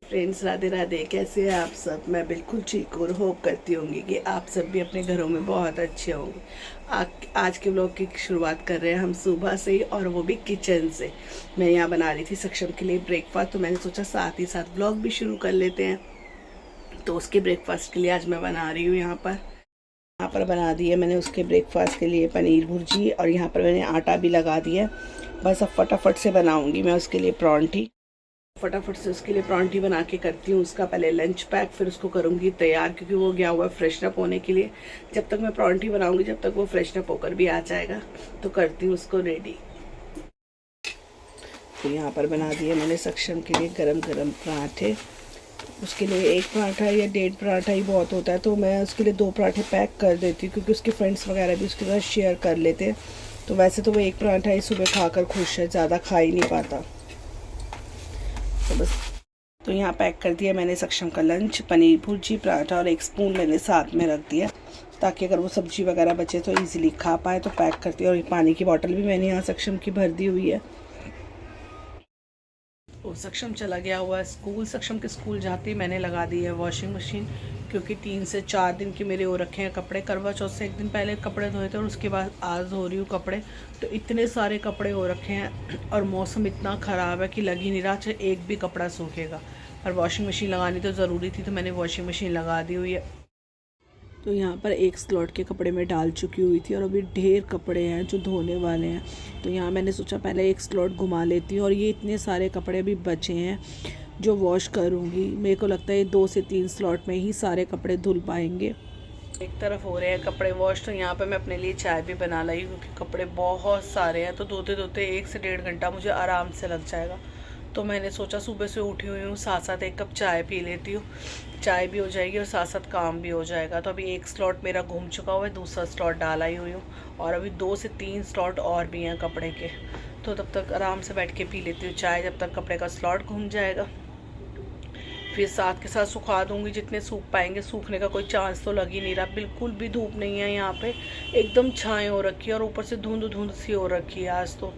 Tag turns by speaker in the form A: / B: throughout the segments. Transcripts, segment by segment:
A: Friends, Radhe Radhe. कैसे हैं आप सब? मैं बिल्कुल ठीक और होप करती होंगी कि आप सब भी अपने घरों में बहुत अच्छे होंगे। आज के व्लॉग की शुरुआत कर रहे हैं हम सुबह से ही, और वो भी किचन से। मैं यहाँ बना रही थी सक्षम के लिए ब्रेकफास्ट, तो मैंने सोचा साथ ही साथ व्लॉग भी शुरू कर लेते हैं। तो उसके ब्रेकफास्ट के लिए आज मैं बना रही हूँ यहाँ पर बना दी है मैंने उसके ब्रेकफास्ट के लिए पनीर भुर्जी, और यहाँ पर मैंने आटा भी लगा दिया। बस अब फटाफट से बनाऊँगी मैं उसके लिए परांठी। फटाफट से उसके लिए परांठी बना के करती हूँ उसका पहले लंच पैक, फिर उसको करूँगी तैयार, क्योंकि वो गया हुआ है फ्रेशन अप होने के लिए। जब तक मैं परांठी बनाऊँगी, जब तक वो फ्रेशन अप होकर भी आ जाएगा, तो करती हूँ उसको रेडी। तो यहाँ पर बना दिए मैंने सक्षम के लिए गरम गरम पराठे। उसके लिए एक पराठा या 1.5 पराठा ही बहुत होता है, तो मैं उसके लिए 2 पराठे पैक कर देती हूँ, क्योंकि उसके फ्रेंड्स वगैरह भी उसके साथ शेयर कर लेते हैं। तो वैसे तो वो एक पराठा ही सुबह खाकर खुश है, ज़्यादा खा ही नहीं पाता। तो बस, तो यहाँ पैक कर दिया मैंने सक्षम का लंच। पनीर भुर्जी, पराठा और 1 स्पून मैंने साथ में रख दिया, ताकि अगर वो सब्जी वगैरह बचे तो इजीली खा पाए। तो पैक करती है। और पानी की बोतल भी मैंने यहाँ सक्षम की भर दी हुई है। और सक्षम चला गया हुआ है स्कूल। सक्षम के स्कूल जाते ही मैंने लगा दी है वॉशिंग मशीन, क्योंकि 3 से 4 दिन के मेरे हो रखे हैं कपड़े। करवा चौथ से 1 दिन पहले कपड़े धोए थे, और उसके बाद आज धो रही हूँ कपड़े। तो इतने सारे कपड़े हो रखे हैं, और मौसम इतना ख़राब है कि लग ही नहीं रहा चाहे एक भी कपड़ा सूखेगा। पर वॉशिंग मशीन लगानी तो ज़रूरी थी, तो मैंने वॉशिंग मशीन लगा दी हुई है। तो यहाँ पर 1 स्लॉट के कपड़े में डाल चुकी हुई थी, और अभी ढेर कपड़े हैं जो धोने वाले हैं। तो यहाँ मैंने सोचा पहले 1 स्लॉट घुमा लेती हूँ, और ये इतने सारे कपड़े अभी बचे हैं जो वॉश करूँगी। मेरे को लगता है 2 से 3 स्लॉट में ही सारे कपड़े धुल पाएंगे। एक तरफ हो रहे हैं कपड़े वॉश, तो यहाँ पे मैं अपने लिए चाय भी बना लाई, क्योंकि कपड़े बहुत सारे हैं। तो धोते धोते 1 से 1.5 घंटा मुझे आराम से लग जाएगा। तो मैंने सोचा सुबह से उठी हुई हूँ, साथ साथ 1 कप चाय पी लेती हूँ। चाय भी हो जाएगी और साथ साथ काम भी हो जाएगा। तो अभी 1 स्लॉट मेरा घूम चुका हुआ है, दूसरा स्लॉट डाला ही हुई हूँ, और अभी 2 से 3 स्लॉट और भी हैं कपड़े के। तो तब तक आराम से बैठ के पी लेती हूँ चाय, जब तक कपड़े का स्लॉट घूम जाएगा। फिर साथ के साथ सुखा दूंगी जितने सूख पाएंगे। सूखने का कोई चांस तो लग ही नहीं रहा, बिल्कुल भी धूप नहीं है यहाँ पे। एकदम छाएं हो रखी है, और ऊपर से धुंध धुंध सी हो रखी है आज तो,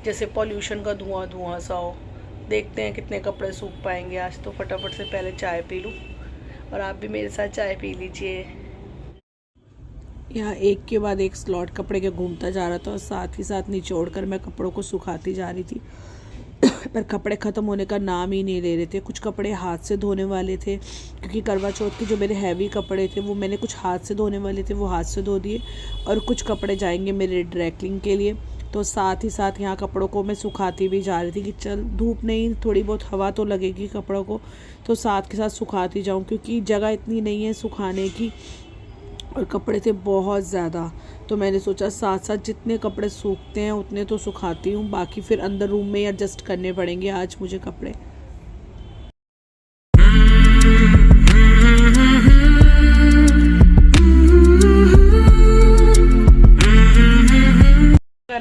A: जैसे पॉल्यूशन का धुआं धुआं सा हो। देखते हैं कितने कपड़े सूख पाएंगे आज। तो फटाफट से पहले चाय पी लूँ, और आप भी मेरे साथ चाय पी लीजिए। यहाँ एक के बाद एक स्लॉट कपड़े के घूमता जा रहा था, और साथ ही साथ निचोड़ कर मैं कपड़ों को सुखाती जा रही थी। पर कपड़े ख़त्म होने का नाम ही नहीं ले रहे थे। कुछ कपड़े हाथ से धोने वाले थे, क्योंकि करवा चौथ के जो मेरे हैवी कपड़े थे वो मैंने कुछ हाथ से धोने वाले थे, वो हाथ से धो दिए। और कुछ कपड़े जाएंगे मेरे ड्राई क्लीनिंग के लिए। तो साथ ही साथ यहाँ कपड़ों को मैं सुखाती भी जा रही थी, कि चल धूप नहीं, थोड़ी बहुत हवा तो लगेगी कपड़ों को, तो साथ के साथ सुखाती जाऊँ, क्योंकि जगह इतनी नहीं है सुखाने की, और कपड़े थे बहुत ज़्यादा। तो मैंने सोचा साथ साथ जितने कपड़े सूखते हैं उतने तो सुखाती हूँ, बाकी फिर अंदर रूम में एडजस्ट करने पड़ेंगे आज मुझे कपड़े।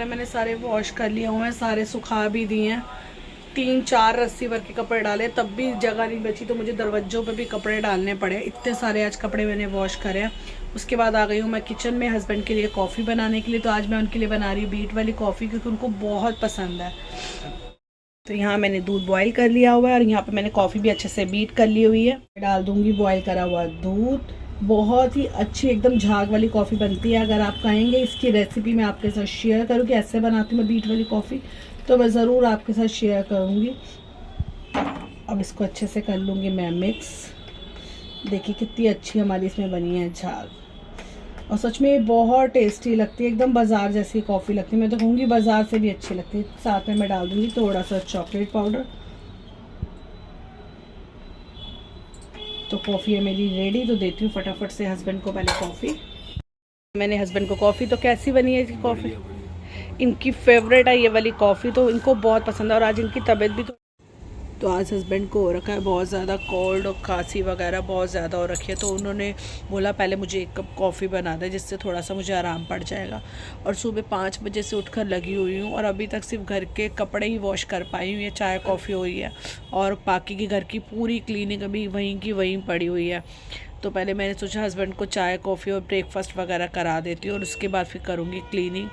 A: मैंने सारे वॉश कर लिए हुए हैं, सारे सुखा भी दिए हैं। 3-4 रस्सी भर के कपड़े डाले, तब भी जगह नहीं बची, तो मुझे दरवाज़ों पे भी कपड़े डालने पड़े। इतने सारे आज कपड़े मैंने वॉश करे हैं। उसके बाद आ गई हूँ मैं किचन में हस्बैंड के लिए कॉफ़ी बनाने के लिए। तो आज मैं उनके लिए बना रही हूँ बीट वाली कॉफ़ी, क्योंकि उनको बहुत पसंद है। तो यहाँ मैंने दूध बॉईल कर लिया हुआ है, और यहाँ पे मैंने कॉफ़ी भी अच्छे से बीट कर ली हुई है। डाल दूँगी बॉईल करा हुआ दूध। बहुत ही अच्छी एकदम झाग वाली कॉफ़ी बनती है। अगर आप कहेंगे इसकी रेसिपी मैं आपके साथ शेयर करूँ कि ऐसे बनाती हूँ मैं बीट वाली कॉफ़ी, तो मैं ज़रूर आपके साथ शेयर करूँगी। अब इसको अच्छे से कर लूँगी मैं मिक्स। देखिए कितनी अच्छी हमारी इसमें बनी है झाग, और सच में ये बहुत टेस्टी लगती है, एकदम बाज़ार जैसी कॉफ़ी लगती है। मैं तो कहूँगी बाज़ार से भी अच्छी लगती है। साथ में मैं डाल दूँगी थोड़ा सा चॉकलेट पाउडर। तो कॉफ़ी है मेरी रेडी, तो देती हूँ फटाफट से हस्बैंड को पहले कॉफ़ी। मैंने हस्बैंड को कॉफ़ी, तो कैसी बनी है कॉफ़ी? इनकी फेवरेट है ये वाली कॉफ़ी, तो इनको बहुत पसंद है। और आज इनकी तबीयत भी तो आज हस्बैंड को हो रखा है बहुत ज़्यादा कोल्ड, और खांसी वगैरह बहुत ज़्यादा हो रखी है। तो उन्होंने बोला पहले मुझे 1 कप कॉफ़ी बना दे, जिससे थोड़ा सा मुझे आराम पड़ जाएगा। और सुबह 5 बजे से उठकर लगी हुई हूँ, और अभी तक सिर्फ घर के कपड़े ही वॉश कर पाई हूँ। ये चाय कॉफ़ी हुई है, और बाकी की घर की पूरी क्लीनिंग अभी वहीं की वहीं पड़ी हुई है। तो पहले मैंने सोचा हस्बैंड को चाय कॉफ़ी और ब्रेकफास्ट वगैरह करा देती हूँ और उसके बाद फिर करूँगी क्लीनिंग।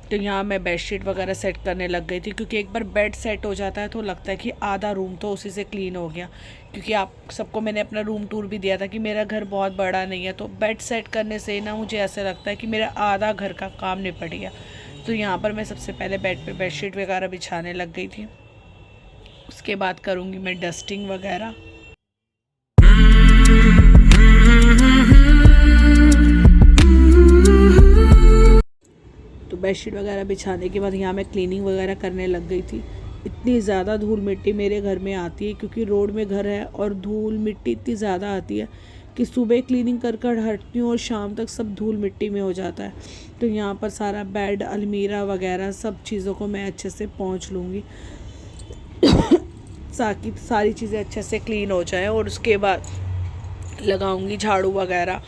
A: तो यहाँ मैं बेडशीट वगैरह सेट करने लग गई थी, क्योंकि एक बार बेड सेट हो जाता है तो लगता है कि आधा रूम तो उसी से क्लीन हो गया। क्योंकि आप सबको मैंने अपना रूम टूर भी दिया था कि मेरा घर बहुत बड़ा नहीं है, तो बेड सेट करने से ना मुझे ऐसा लगता है कि मेरा आधा घर का काम निपट गया। तो यहाँ पर मैं सबसे पहले बेड पे बेडशीट वगैरह बिछाने लग गई थी। उसके बाद करूँगी मैं डस्टिंग वगैरह। तो बेडशीट वगैरह बिछाने के बाद यहाँ मैं क्लीनिंग वगैरह करने लग गई थी। इतनी ज़्यादा धूल मिट्टी मेरे घर में आती है, क्योंकि रोड में घर है और धूल मिट्टी इतनी ज़्यादा आती है कि सुबह क्लीनिंग कर कर हटती हूँ और शाम तक सब धूल मिट्टी में हो जाता है। तो यहाँ पर सारा बेड, अलमीरा वगैरह सब चीज़ों को मैं अच्छे से पोंछ लूँगी ताकि सारी चीज़ें अच्छे से क्लीन हो जाए। और उसके बाद लगाऊंगी झाड़ू वगैरह,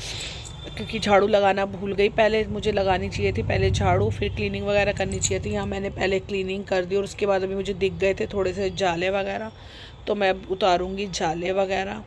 A: क्योंकि झाड़ू लगाना भूल गई। पहले मुझे लगानी चाहिए थी, पहले झाड़ू फिर क्लीनिंग वगैरह करनी चाहिए थी। यहाँ मैंने पहले क्लीनिंग कर दी और उसके बाद अभी मुझे दिख गए थे थोड़े से जाले वगैरह, तो मैं उतारूंगी जाले वगैरह।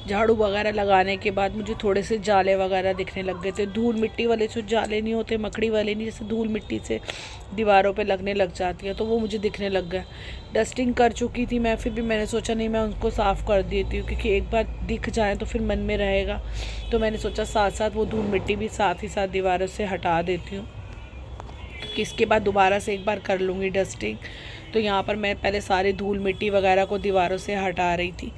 A: झाड़ू वगैरह लगाने के बाद मुझे थोड़े से जाले वगैरह दिखने लग गए थे। धूल मिट्टी वाले जो जाले नहीं होते, मकड़ी वाले नहीं, जैसे धूल मिट्टी से दीवारों पे लगने लग जाती है, तो वो मुझे दिखने लग गया। डस्टिंग कर चुकी थी मैं, फिर भी मैंने सोचा नहीं, मैं उनको साफ़ कर देती हूँ, क्योंकि एक बार दिख जाए तो फिर मन में रहेगा। तो मैंने सोचा साथ साथ वो धूल मिट्टी भी साथ ही साथ दीवारों से हटा देती हूँ, क्योंकि इसके बाद दोबारा से एक बार कर लूँगी डस्टिंग। तो यहाँ पर मैं पहले सारी धूल मिट्टी वगैरह को दीवारों से हटा रही थी।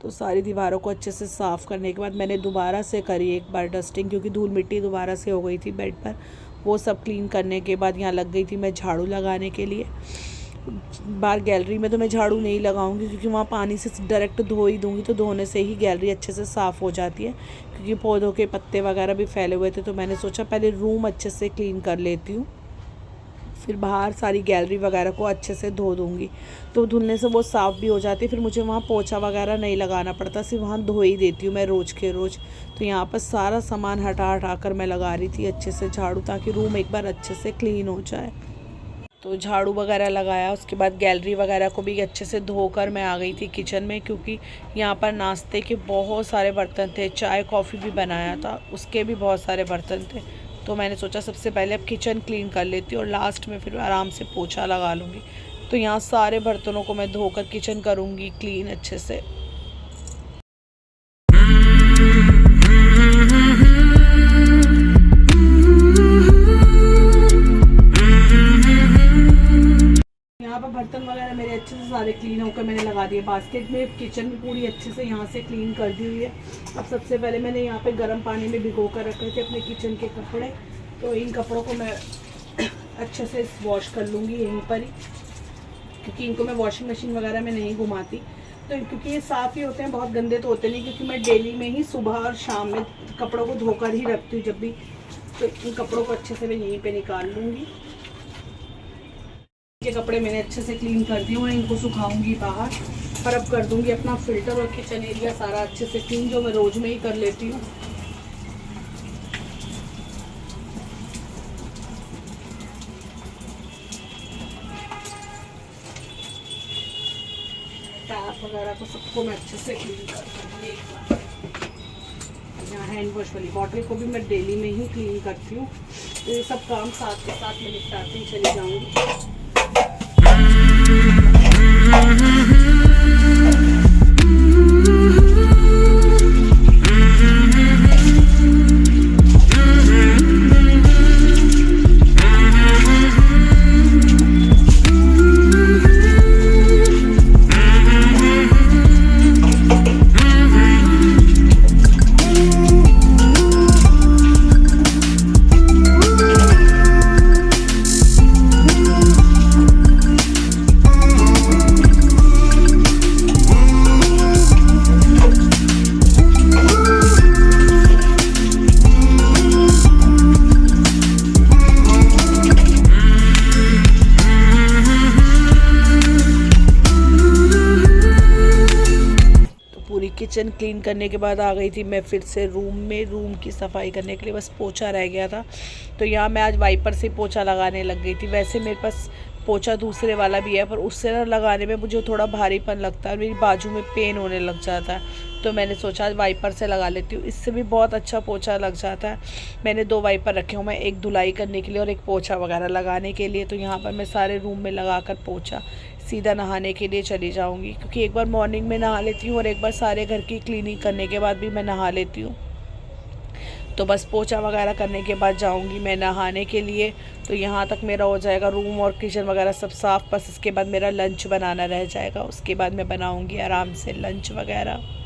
A: तो सारी दीवारों को अच्छे से साफ़ करने के बाद मैंने दोबारा से करी एक बार डस्टिंग, क्योंकि धूल मिट्टी दोबारा से हो गई थी बेड पर। वो सब क्लीन करने के बाद यहाँ लग गई थी मैं झाड़ू लगाने के लिए। बाहर गैलरी में तो मैं झाड़ू नहीं लगाऊंगी, क्योंकि वहाँ पानी से डायरेक्ट धो ही दूँगी, तो धोने से ही गैलरी अच्छे से साफ़ हो जाती है। क्योंकि पौधों के पत्ते वगैरह भी फैले हुए थे, तो मैंने सोचा पहले रूम अच्छे से क्लीन कर लेती हूँ, फिर बाहर सारी गैलरी वगैरह को अच्छे से धो दूँगी। तो धुलने से वो साफ़ भी हो जाती है, फिर मुझे वहाँ पोछा वगैरह नहीं लगाना पड़ता, सिर्फ वहाँ धो ही देती हूँ मैं रोज़ के रोज़। तो यहाँ पर सारा सामान हटा कर मैं लगा रही थी अच्छे से झाड़ू, ताकि रूम एक बार अच्छे से क्लीन हो जाए। तो झाड़ू वगैरह लगाया, उसके बाद गैलरी वगैरह को भी अच्छे से धोकर मैं आ गई थी किचन में, क्योंकि यहाँ पर नाश्ते के बहुत सारे बर्तन थे, चाय कॉफ़ी भी बनाया था, उसके भी बहुत सारे बर्तन थे। तो मैंने सोचा सबसे पहले अब किचन क्लीन कर लेती हूँ और लास्ट में फिर आराम से पोछा लगा लूँगी। तो यहाँ सारे बर्तनों को मैं धोकर किचन करूँगी क्लीन अच्छे से। यहाँ पर बर्तन वगैरह मेरे अच्छे से सारे क्लीन होकर मैंने लगा दिए बास्केट में। किचन भी पूरी अच्छे से यहाँ से क्लीन कर दी हुई है। अब सबसे पहले मैंने यहाँ पे गर्म पानी में भिगो कर रखे थे अपने किचन के कपड़े, तो इन कपड़ों को मैं अच्छे से वॉश कर लूँगी यहीं पर ही, क्योंकि इनको मैं वॉशिंग मशीन वगैरह में नहीं घुमाती। तो क्योंकि ये साफ़ ही होते हैं, बहुत गंदे तो होते नहीं, क्योंकि मैं डेली में ही सुबह और शाम में कपड़ों को धोकर ही रखती हूँ जब भी। तो इन कपड़ों को अच्छे से मैं यहीं पर निकाल लूँगी। ये कपड़े मैंने अच्छे से क्लीन कर दिए हैं, इनको सुखाऊंगी बाहर। पर अब कर दूंगी अपना फिल्टर और किचन एरिया सारा अच्छे से क्लीन, जो मैं रोज में ही कर लेती हूँ। टैप वगैरह को सबको मैं अच्छे से क्लीन कर दूँगी एक बार। यहाँ हैंड वॉश वाली बॉटल को भी मैं डेली में ही क्लीन करती हूँ। तो ये सब काम साथ के साथ मैं निपटाती चली जाऊँगी। किचन क्लीन करने के बाद आ गई थी मैं फिर से रूम की सफाई करने के लिए। बस पोछा रह गया था, तो यहाँ मैं आज वाइपर से पोछा लगाने लग गई थी। वैसे मेरे पास पोछा दूसरे वाला भी है, पर उससे ना लगाने में मुझे थोड़ा भारीपन लगता है, मेरी बाजू में पेन होने लग जाता है। तो मैंने सोचा आज वाइपर से लगा लेती हूँ, इससे भी बहुत अच्छा पोछा लग जाता है। मैंने 2 वाइपर रखे हुए हैं, एक धुलाई करने के लिए और एक पोछा वगैरह लगाने के लिए। तो यहाँ पर मैं सारे रूम में लगा कर पोछा सीधा नहाने के लिए चली जाऊँगी, क्योंकि एक बार मॉर्निंग में नहा लेती हूँ और एक बार सारे घर की क्लीनिंग करने के बाद भी मैं नहा लेती हूँ। तो बस पोछा वगैरह करने के बाद जाऊंगी मैं नहाने के लिए। तो यहाँ तक मेरा हो जाएगा रूम और किचन वगैरह सब साफ़। बस इसके बाद मेरा लंच बनाना रह जाएगा, उसके बाद मैं बनाऊंगी आराम से लंच वगैरह।